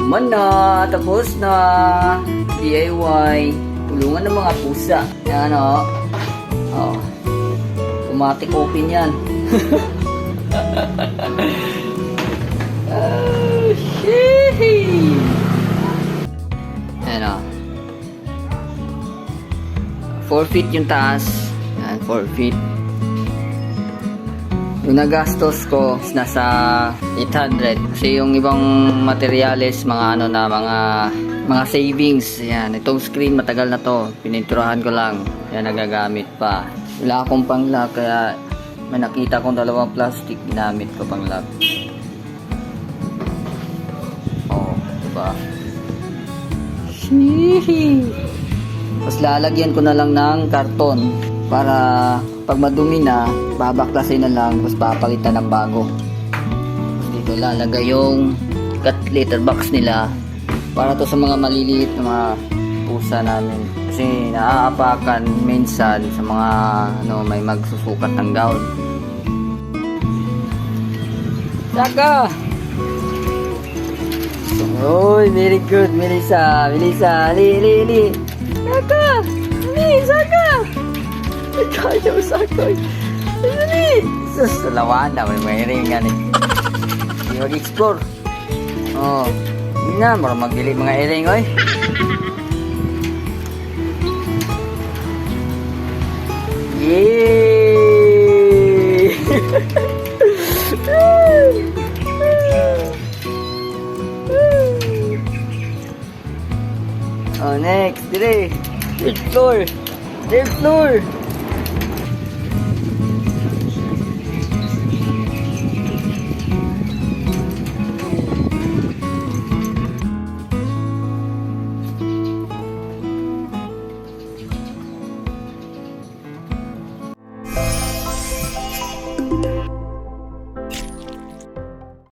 naman na, tapos na. DIY. Tulungan ng mga pusa. Yan o. Oh. Automatic open yan. Oh, shit. Yan o. 4 feet yung taas. Yan, 4 feet. Yung nagastos ko nasa 800 kasi yung ibang materyales mga mga savings. Yan, itong screen matagal na to, pininturahan ko lang. Yan, nagagamit pa. Wala akong pang-lock kaya may nakita kong dalawang plastic, ginamit ko pang-lock. Oh, diba? Tapos lalagyan ko na lang ng karton para pag madumi na, babaklasin na lang, tapos papalitan ng bago. Dito lalagay yung cut litter box nila para to sa mga maliliit na mga pusa namin. Kasi naaapakan minsan sa mga may magsusukat ng gown. Saka! Uy, very good, Melissa. Melissa, li. Saka! Li, Saka! Kaya mo Saka. Li! Sus, lawan na. May ringan eh. Hindi mag-explore. Oh. Hindi na, marang magdili mga iring, oy. Yay! Oh, next, dire. Third floor.